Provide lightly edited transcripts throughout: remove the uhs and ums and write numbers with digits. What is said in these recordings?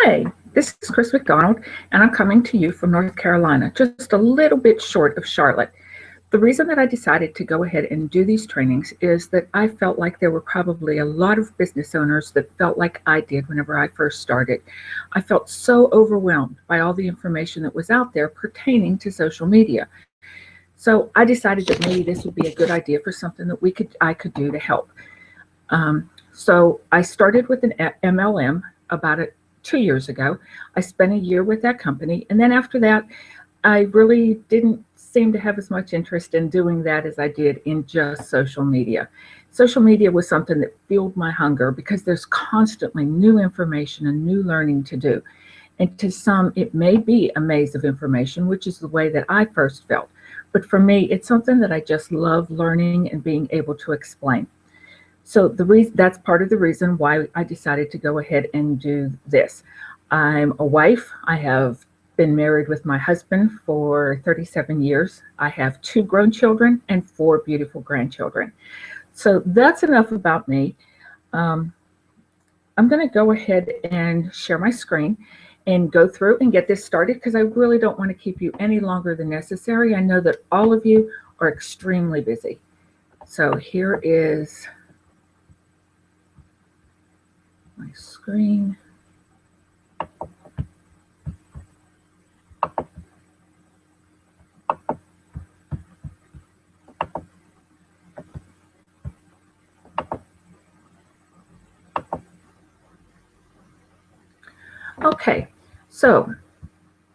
Hi, this is Chris McDonald, and I'm coming to you from North Carolina, just a little bit short of Charlotte. The reason that I decided to go ahead and do these trainings is that I felt like there were probably a lot of business owners that felt like I did whenever I first started. I felt so overwhelmed by all the information that was out there pertaining to social media. So I decided that maybe this would be a good idea for something that I could do to help. So I started with an MLM about 2 years ago. I spent a year with that company, and then after that, I really didn't seem to have as much interest in doing that as I did in just social media. Social media was something that fueled my hunger because there's constantly new information and new learning to do. And to some, it may be a maze of information, which is the way that I first felt. But for me, it's something that I just love learning and being able to explain. So that's part of the reason why I decided to go ahead and do this. I'm a wife. I have been married with my husband for 37 years. I have 2 grown children and 4 beautiful grandchildren. So that's enough about me. I'm going to go ahead and share my screen and go through and get this started because I really don't want to keep you any longer than necessary. I know that all of you are extremely busy. So here is my screen. Okay, so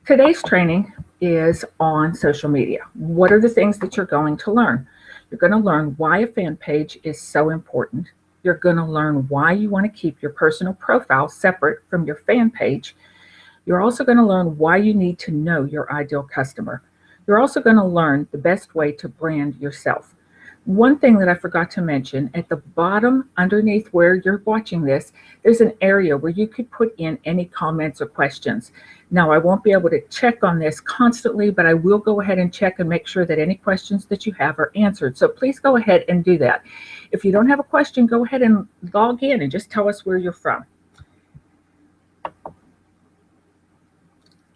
today's training is on social media. What are the things that you're going to learn? You're going to learn why a fan page is so important. You're going to learn why you want to keep your personal profile separate from your fan page. You're also going to learn why you need to know your ideal customer. You're also going to learn the best way to brand yourself. One thing that I forgot to mention, at the bottom underneath where you're watching this, there's an area where you could put in any comments or questions. Now, I won't be able to check on this constantly, but I will go ahead and check and make sure that any questions that you have are answered. So please go ahead and do that. If you don't have a question, go ahead and log in and just tell us where you're from.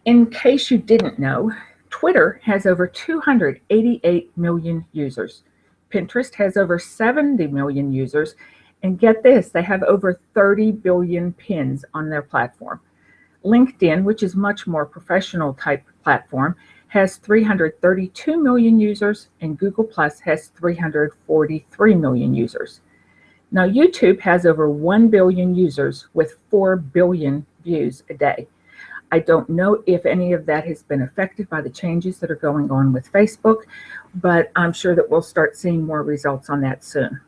In case you didn't know, Twitter has over 288 million users. Pinterest has over 70 million users, and get this, they have over 30 billion pins on their platform. LinkedIn, which is much more professional type platform, has 332 million users, and Google Plus has 343 million users. Now, YouTube has over 1 billion users with 4 billion views a day. I don't know if any of that has been affected by the changes that are going on with Facebook, but I'm sure that we'll start seeing more results on that soon.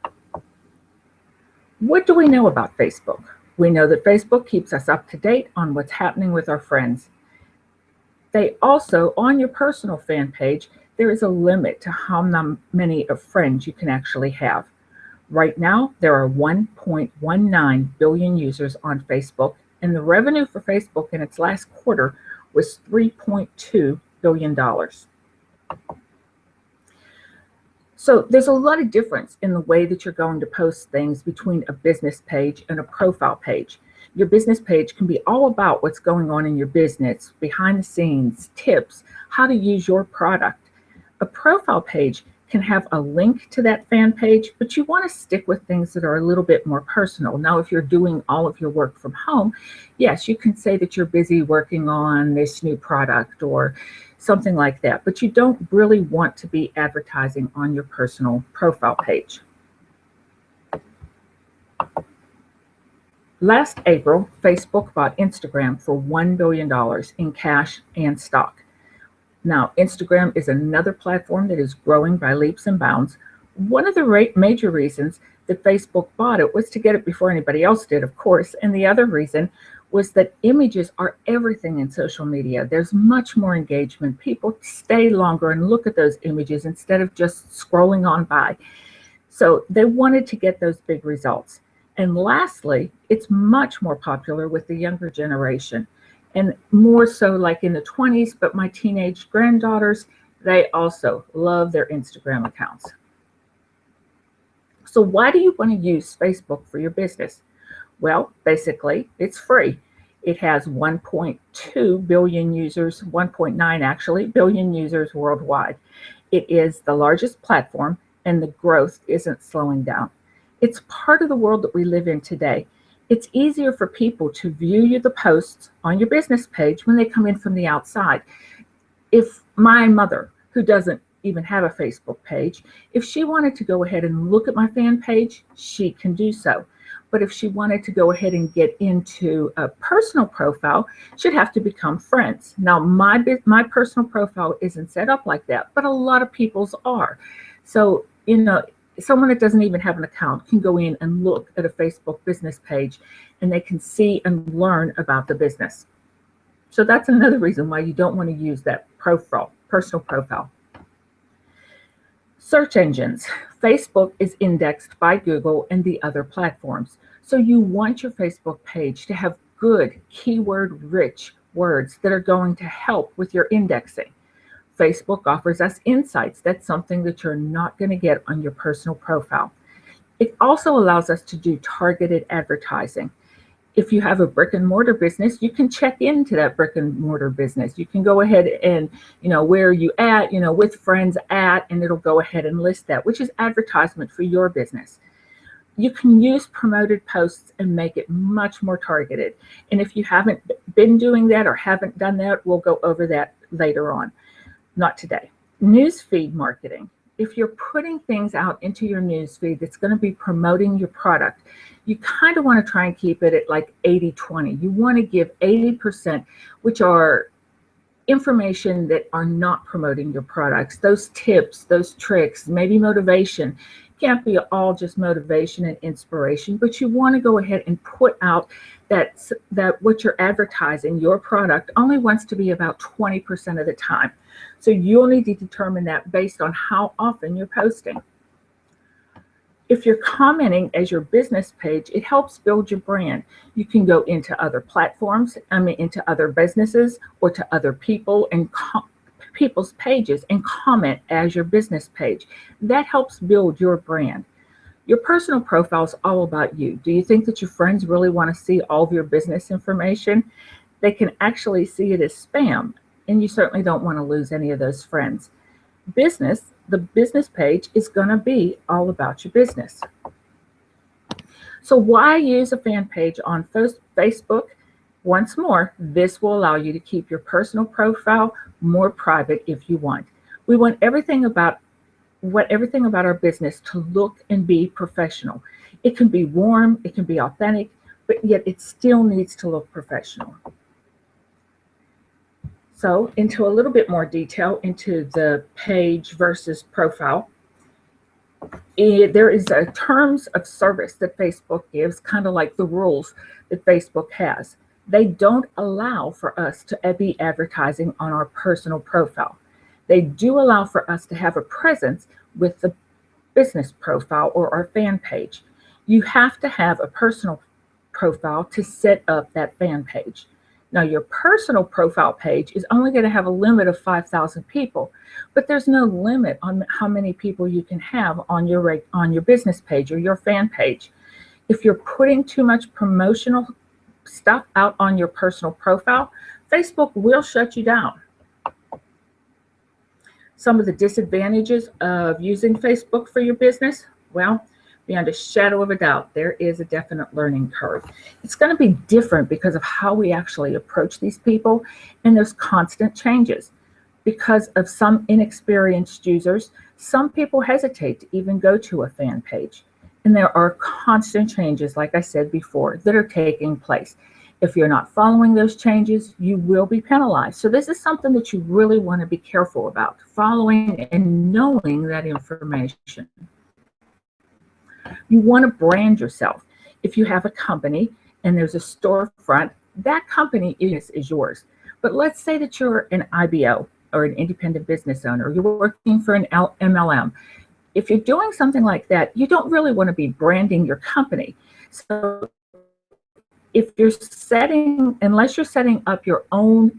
What do we know about Facebook? We know that Facebook keeps us up to date on what's happening with our friends. They also, on your personal fan page, there is a limit to how many of friends you can actually have. Right now, there are 1.19 billion users on Facebook, and the revenue for Facebook in its last quarter was $3.2 billion. So there's a lot of difference in the way that you're going to post things between a business page and a profile page. Your business page can be all about what's going on in your business, behind the scenes, tips, how to use your product. A profile page can have a link to that fan page, but you want to stick with things that are a little bit more personal. Now, if you're doing all of your work from home, yes, you can say that you're busy working on this new product or something like that, but you don't really want to be advertising on your personal profile page. Last April, Facebook bought Instagram for $1 billion in cash and stock. Now, Instagram is another platform that is growing by leaps and bounds. One of the major reasons that Facebook bought it was to get it before anybody else did, of course. And the other reason was that images are everything in social media. There's much more engagement. People stay longer and look at those images instead of just scrolling on by. So they wanted to get those big results. And lastly, it's much more popular with the younger generation. And more so like in the 20s, but my teenage granddaughters, they also love their Instagram accounts. So why do you want to use Facebook for your business? Well, basically, it's free. It has 1.2 billion users, 1.9 actually, billion users worldwide. It is the largest platform, and the growth isn't slowing down. It's part of the world that we live in today. It's easier for people to view the posts on your business page when they come in from the outside. If my mother, who doesn't even have a Facebook page, if she wanted to go ahead and look at my fan page, she can do so. But if she wanted to go ahead and get into a personal profile, she'd have to become friends. Now, my personal profile isn't set up like that, but a lot of people's are. So, someone that doesn't even have an account can go in and look at a Facebook business page, and they can see and learn about the business. So that's another reason why you don't want to use that personal profile. Search engines. Facebook is indexed by Google and the other platforms. So you want your Facebook page to have good keyword-rich words that are going to help with your indexing. Facebook offers us insights. That's something that you're not going to get on your personal profile. It also allows us to do targeted advertising. If you have a brick and mortar business, you can check into that brick and mortar business. You can go ahead and, where are you at, with friends at, and it'll go ahead and list that, which is advertisement for your business. You can use promoted posts and make it much more targeted. And if you haven't been doing that or haven't done that, we'll go over that later on. Not today. Newsfeed marketing. If you're putting things out into your newsfeed that's going to be promoting your product, you kind of want to try and keep it at like 80-20. You want to give 80%, which are information that are not promoting your products, those tips, those tricks, maybe motivation. It can't be all just motivation and inspiration, but you want to go ahead and put out that what you're advertising, your product, only wants to be about 20% of the time. So you'll need to determine that based on how often you're posting. If you're commenting as your business page, it helps build your brand. You can go into other platforms, into other businesses or to other people and people's pages and comment as your business page. That helps build your brand. Your personal profile is all about you. Do you think that your friends really want to see all of your business information? They can actually see it as spam, and you certainly don't want to lose any of those friends. The business page is going to be all about your business. So why use a fan page on Facebook? Once more, this will allow you to keep your personal profile more private if you want. We want everything about our business to look and be professional. It can be warm, it can be authentic, but yet it still needs to look professional. So into a little bit more detail into the page versus profile. There is a terms of service that Facebook gives, kind of like the rules that Facebook has. They don't allow for us to be advertising on our personal profile. They do allow for us to have a presence with the business profile or our fan page. You have to have a personal profile to set up that fan page. Now, your personal profile page is only going to have a limit of 5,000 people, but there's no limit on how many people you can have on your business page or your fan page. If you're putting too much promotional stuff out on your personal profile, Facebook will shut you down. Some of the disadvantages of using Facebook for your business, well, beyond a shadow of a doubt, there is a definite learning curve. It's going to be different because of how we actually approach these people, and there's constant changes. Because of some inexperienced users, some people hesitate to even go to a fan page. And there are constant changes, like I said before, that are taking place. If you're not following those changes, you will be penalized. So this is something that you really want to be careful about, following and knowing that information. You want to brand yourself. If you have a company and there's a storefront, that company is yours. But let's say that you're an IBO or an independent business owner, you're working for an MLM. If you're doing something like that, you don't really want to be branding your company. So if you're unless you're setting up your own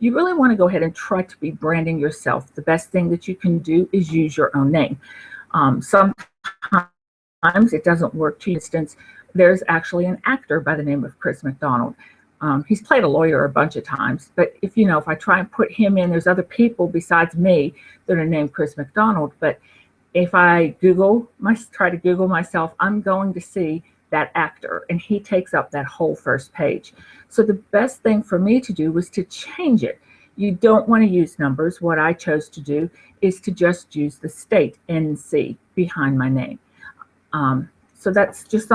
you really want to go ahead and try to be branding yourself. The best thing that you can do is use your own name. Sometimes it doesn't work. For instance, there's actually an actor by the name of Chris McDonald. He's played a lawyer a bunch of times, but if I try and put him in, there's other people besides me that are named Chris McDonald. But if I try to Google myself, I'm going to see that actor, and he takes up that whole first page. So the best thing for me to do was to change it. You don't want to use numbers. What I chose to do is to just use the state NC behind my name. So that's just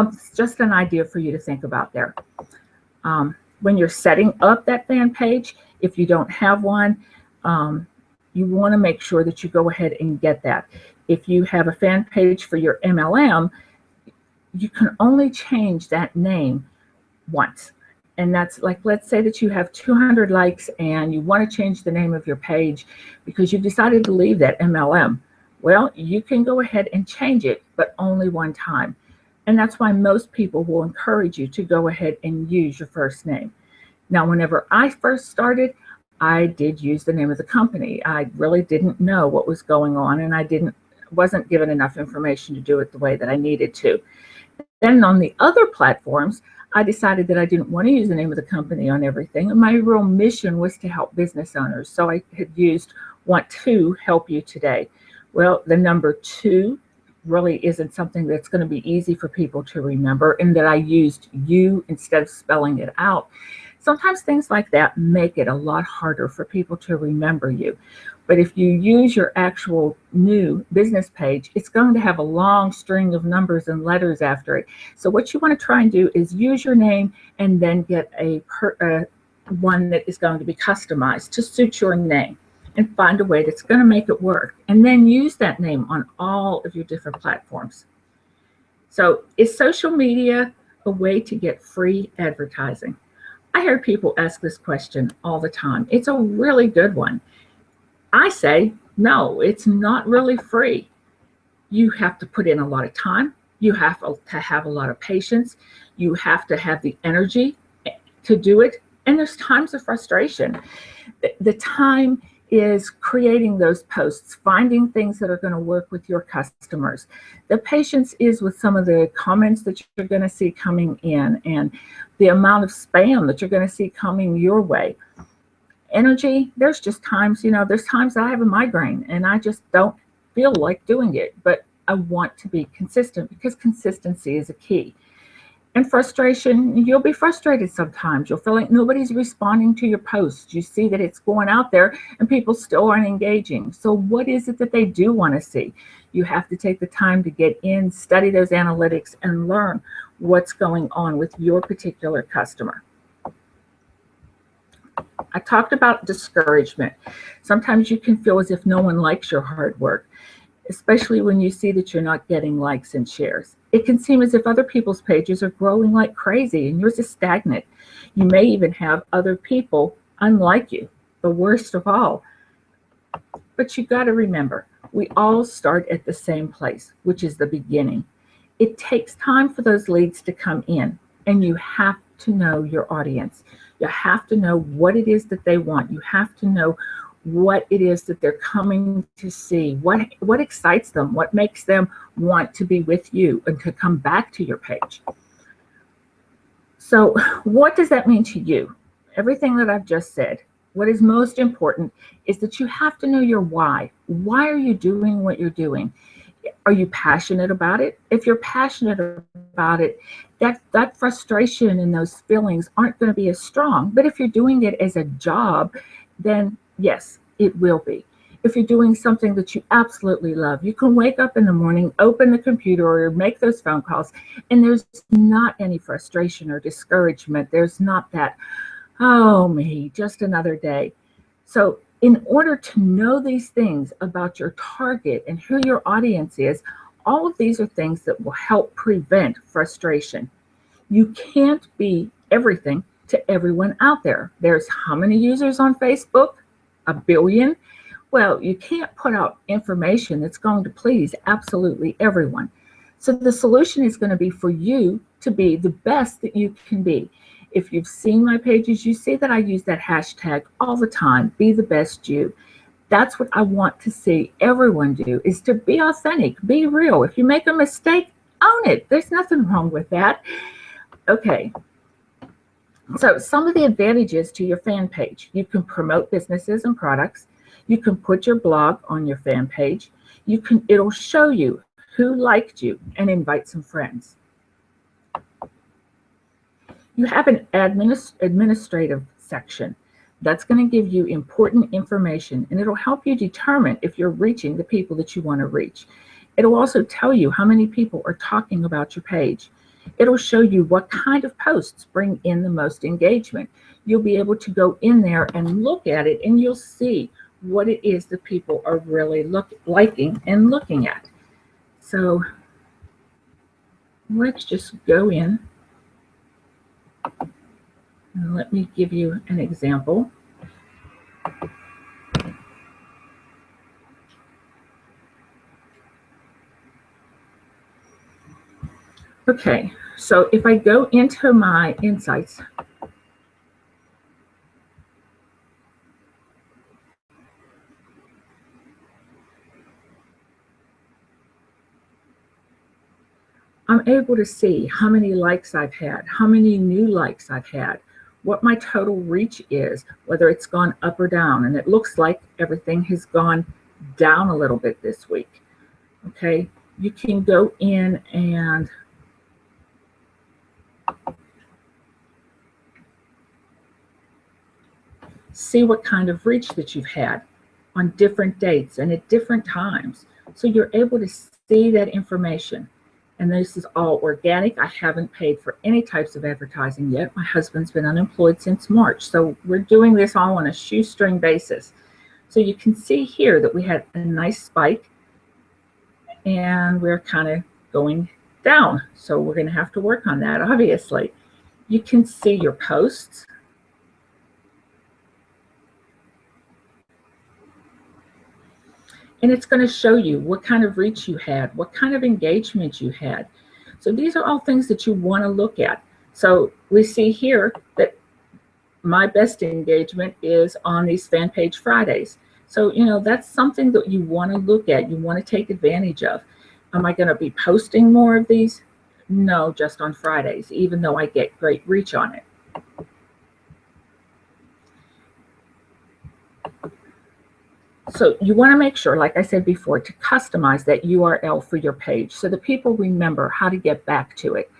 an idea for you to think about there. When you're setting up that fan page, if you don't have one, you want to make sure that you go ahead and get that. If you have a fan page for your MLM, you can only change that name once. And that's like, let's say that you have 200 likes and you want to change the name of your page because you've decided to leave that MLM. Well, you can go ahead and change it, but only one time. And that's why most people will encourage you to go ahead and use your first name. Now, whenever I first started, I did use the name of the company. I really didn't know what was going on, and I wasn't given enough information to do it the way that I needed to. Then on the other platforms, I decided that I didn't want to use the name of the company on everything. And my real mission was to help business owners. So I had used want to help you today. Well, the number 2 really isn't something that's going to be easy for people to remember, and that I used you instead of spelling it out. Sometimes things like that make it a lot harder for people to remember you. But if you use your actual new business page, it's going to have a long string of numbers and letters after it. So what you want to try and do is use your name and then get one that is going to be customized to suit your name, and find a way that's going to make it work. And then use that name on all of your different platforms. So is social media a way to get free advertising? I hear people ask this question all the time. It's a really good one. I say, no, it's not really free. You have to put in a lot of time. You have to have a lot of patience. You have to have the energy to do it. And there's times of frustration. The time is creating those posts, finding things that are going to work with your customers. The patience is with some of the comments that you're going to see coming in, and the amount of spam that you're going to see coming your way. Energy, there's just times, there's times that I have a migraine and I just don't feel like doing it, but I want to be consistent because consistency is a key. And frustration, you'll be frustrated sometimes. You'll feel like nobody's responding to your posts. You see that it's going out there and people still aren't engaging. So what is it that they do want to see? You have to take the time to get in, study those analytics, and learn what's going on with your particular customer. I talked about discouragement. Sometimes you can feel as if no one likes your hard work, especially when you see that you're not getting likes and shares. It can seem as if other people's pages are growing like crazy and yours is stagnant. You may even have other people unlike you, the worst of all. But you got to remember, we all start at the same place, which is the beginning. It takes time for those leads to come in, and you have to know your audience. You have to know what it is that they want. You have to know what it is that they're coming to see, what excites them, what makes them want to be with you and to come back to your page. So what does that mean to you? Everything that I've just said, what is most important is that you have to know your why. Why are you doing what you're doing? Are you passionate about it? If you're passionate about it, that frustration and those feelings aren't going to be as strong. But if you're doing it as a job, then yes, it will be. If you're doing something that you absolutely love, you can wake up in the morning, open the computer or make those phone calls, and there's not any frustration or discouragement. There's not that, oh me, just another day. So in order to know these things about your target and who your audience is, all of these are things that will help prevent frustration. You can't be everything to everyone out there. There's how many users on Facebook? 1 billion. Well, you can't put out information that's going to please absolutely everyone. So the solution is going to be for you to be the best that you can be. If you've seen my pages, you see that I use that hashtag all the time, be the best you. That's what I want to see everyone do, is to be authentic, be real. If you make a mistake, own it. There's nothing wrong with that. Okay. So some of the advantages to your fan page: you can promote businesses and products. You can put your blog on your fan page. It'll show you who liked you and invite some friends. You have an administrative section that's going to give you important information, and it'll help you determine if you're reaching the people that you want to reach. It'll also tell you how many people are talking about your page. It'll show you what kind of posts bring in the most engagement. You'll be able to go in there and look at it, and you'll see what it is that people are really liking and looking at. So let's just go in and let me give you an example. Okay, so if I go into my insights, I'm able to see how many likes I've had, how many new likes I've had, what my total reach is, whether it's gone up or down. And it looks like everything has gone down a little bit this week. Okay, you can go in and see what kind of reach that you've had on different dates and at different times. So you're able to see that information. And this is all organic. I haven't paid for any types of advertising yet. My husband's been unemployed since March. So we're doing this all on a shoestring basis. So you can see here that we had a nice spike and we're kind of going down. So we're going to have to work on that, obviously. You can see your posts. And it's going to show you what kind of reach you had, what kind of engagement you had. So these are all things that you want to look at. So we see here that my best engagement is on these Fan Page Fridays. So, that's something that you want to look at, you want to take advantage of. Am I going to be posting more of these? No, just on Fridays, even though I get great reach on it. So you want to make sure, like I said before, to customize that URL for your page so that people remember how to get back to it.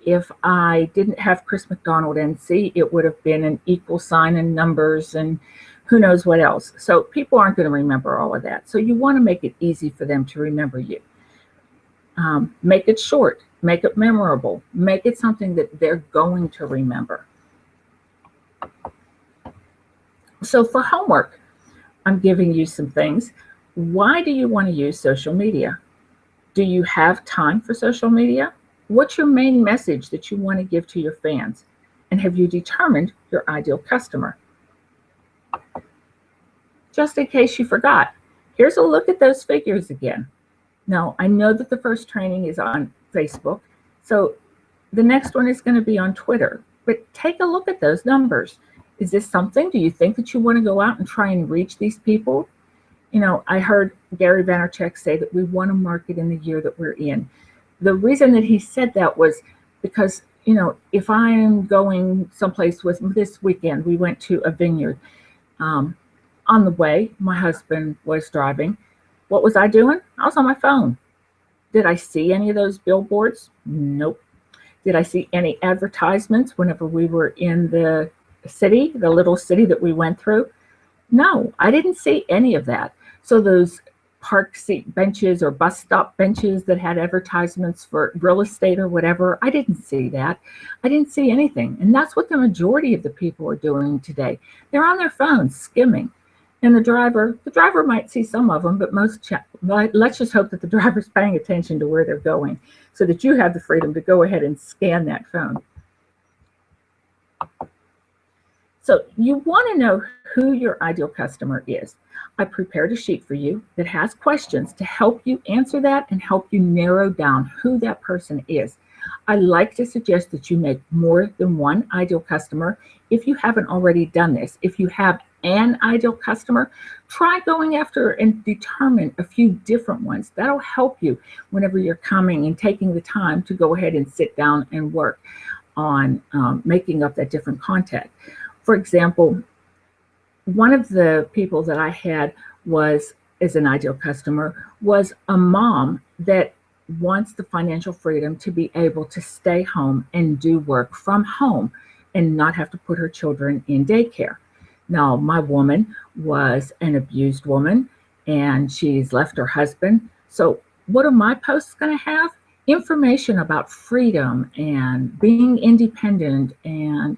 If I didn't have Chris McDonald NC, it would have been an equal sign and numbers and who knows what else. So people aren't going to remember all of that. So you want to make it easy for them to remember you. Make it short, make it memorable, make it something that they're going to remember. So for homework, I'm giving you some things. Why do you want to use social media? Do you have time for social media? What's your main message that you want to give to your fans? And have you determined your ideal customer? Just in case you forgot, here's a look at those figures again. Now, I know that the first training is on Facebook, so the next one is going to be on Twitter, but take a look at those numbers. Is this something? Do you think that you want to go out and try and reach these people? I heard Gary Vaynerchuk say that we want to market in the year that we're in. The reason that he said that was because, if I am going someplace with this weekend, we went to a vineyard. On the way, my husband was driving. What was I doing? I was on my phone. Did I see any of those billboards? Nope. Did I see any advertisements whenever we were in the city, the little city that we went through? No, I didn't see any of that. So those park seat benches or bus stop benches that had advertisements for real estate or whatever, I didn't see that. I didn't see anything. And that's what the majority of the people are doing today. They're on their phones skimming. And the driver might see some of them, but let's just hope that the driver's paying attention to where they're going so that you have the freedom to go ahead and scan that phone. So you want to know who your ideal customer is. I prepared a sheet for you that has questions to help you answer that and help you narrow down who that person is. I like to suggest that you make more than one ideal customer if you haven't already done this. If you have an ideal customer, try going after and determine a few different ones. That'll help you whenever you're coming and taking the time to go ahead and sit down and work. on making up that different content. For example, one of the people that I had as an ideal customer, was a mom that wants the financial freedom to be able to stay home and do work from home and not have to put her children in daycare. Now, my woman was an abused woman and she's left her husband. So, what are my posts going to have? Information about freedom and being independent and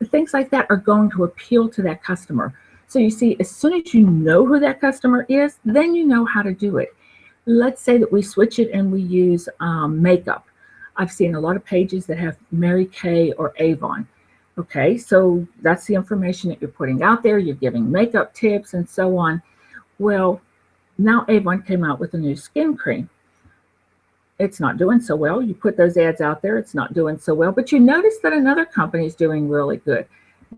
things like that are going to appeal to that customer. So you see, as soon as you know who that customer is, then you know how to do it. Let's say that we switch it and we use makeup. I've seen a lot of pages that have Mary Kay or Avon. Okay, so that's the information that you're putting out there. You're giving makeup tips and so on. Well, now Avon came out with a new skin cream. It's not doing so well. You put those ads out there, it's not doing so well, but you notice that another company is doing really good.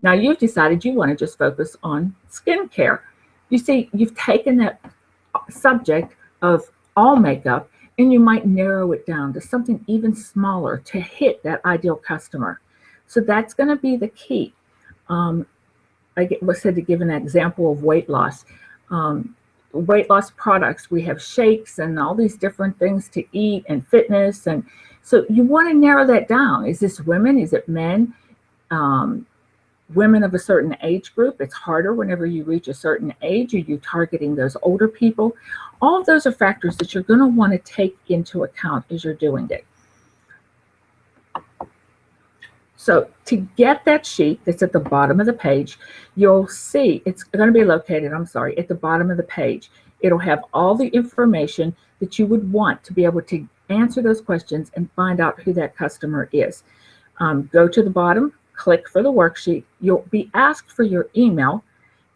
Now you've decided you want to just focus on skincare. You see, you've taken that subject of all makeup and you might narrow it down to something even smaller to hit that ideal customer. So that's going to be the key. I was said to give an example of weight loss. Weight loss products, we have shakes and all these different things to eat and fitness. And so you want to narrow that down. Is this women? Is it men? Women of a certain age group, it's harder whenever you reach a certain age. Are you targeting those older people? All of those are factors that you're going to want to take into account as you're doing it. So to get that sheet that's at the bottom of the page, you'll see it's going to be located, at the bottom of the page. It'll have all the information that you would want to be able to answer those questions and find out who that customer is. Go to the bottom, click for the worksheet. You'll be asked for your email.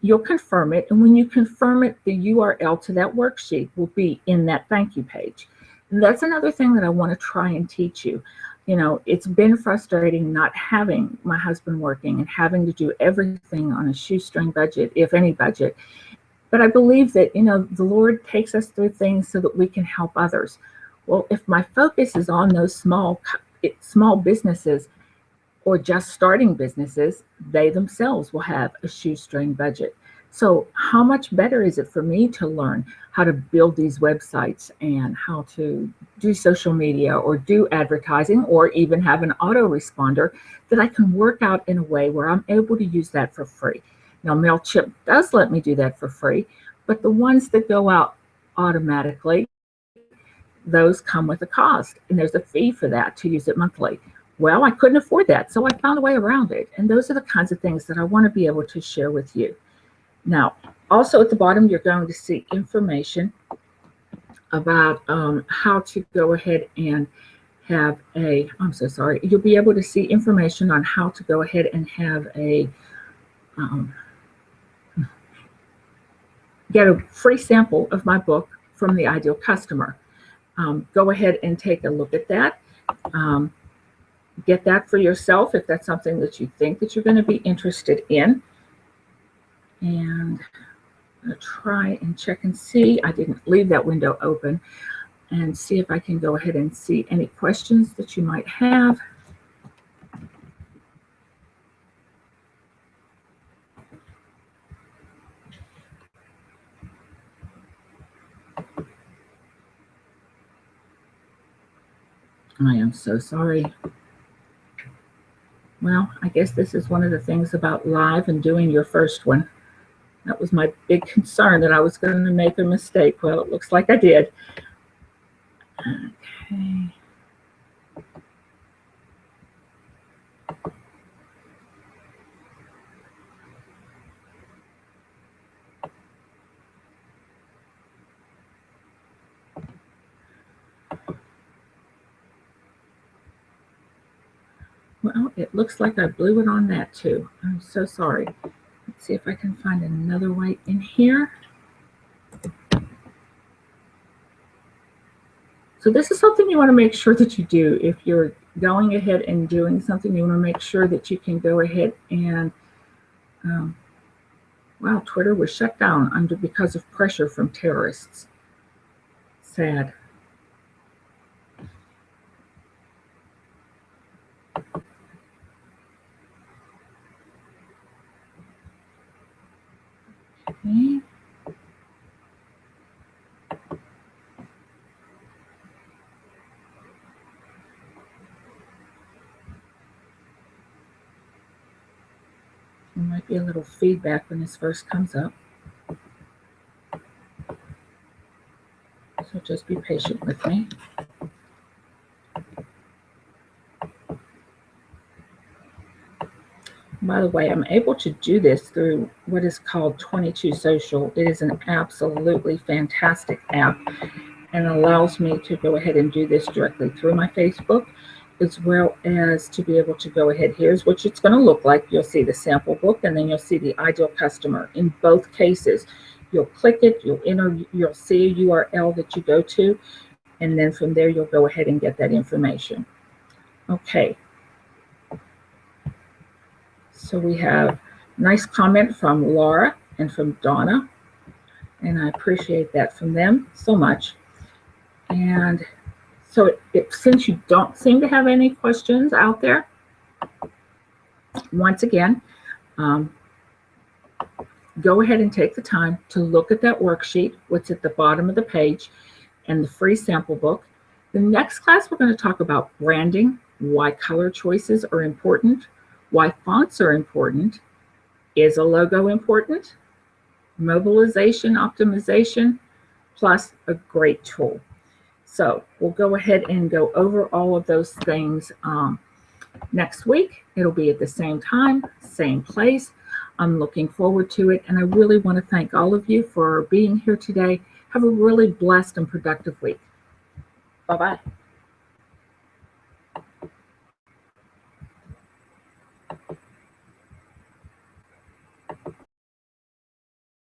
You'll confirm it. And when you confirm it, the URL to that worksheet will be in that thank you page. And that's another thing that I want to try and teach you. You know, it's been frustrating not having my husband working and having to do everything on a shoestring budget, if any budget. But I believe that, you know, the Lord takes us through things so that we can help others. Well, if my focus is on those small businesses, or just starting businesses, they themselves will have a shoestring budget. So how much better is it for me to learn how to build these websites and how to do social media or do advertising or even have an autoresponder that I can work out in a way where I'm able to use that for free. Now, MailChimp does let me do that for free, but the ones that go out automatically, those come with a cost, and there's a fee for that to use it monthly. Well, I couldn't afford that, so I found a way around it. And those are the kinds of things that I want to be able to share with you. Now, also at the bottom, you're going to see information about how to go ahead and have you'll be able to see information on how to go ahead and have get a free sample of my book from the Ideal Customer. Go ahead and take a look at that. Get that for yourself if that's something that you think that you're going to be interested in. And I'm going to try and check and see. I didn't leave that window open, and see if I can go ahead and see any questions that you might have. I am so sorry. Well, I guess this is one of the things about live and doing your first one. That was my big concern, that I was going to make a mistake. Well, it looks like I did. Okay. Well, it looks like I blew it on that too. I'm so sorry. Let's see if I can find another way in here. So this is something you want to make sure that you do. If you're going ahead and doing something, you want to make sure that you can go ahead and, wow, Twitter was shut down because of pressure from terrorists. Sad. Okay. There might be a little feedback when this first comes up. So just be patient with me. By the way, I'm able to do this through what is called 22 Social. It is an absolutely fantastic app and allows me to go ahead and do this directly through my Facebook, as well as to be able to go ahead. Here's what it's going to look like. You'll see the sample book, and then you'll see the ideal customer. In both cases, you'll click it, you'll see a URL that you go to, and then from there, you'll go ahead and get that information. Okay. So we have a nice comment from Laura and from Donna, and I appreciate that from them so much. And so since you don't seem to have any questions out there, once again, go ahead and take the time to look at that worksheet, what's at the bottom of the page, and the free sample book. The next class, we're going to talk about branding, why color choices are important, why fonts are important, is a logo important, mobilization optimization, plus a great tool. So we'll go ahead and go over all of those things next week. It'll be at the same time, same place. I'm looking forward to it, and I really want to thank all of you for being here today. Have a really blessed and productive week. Bye-bye.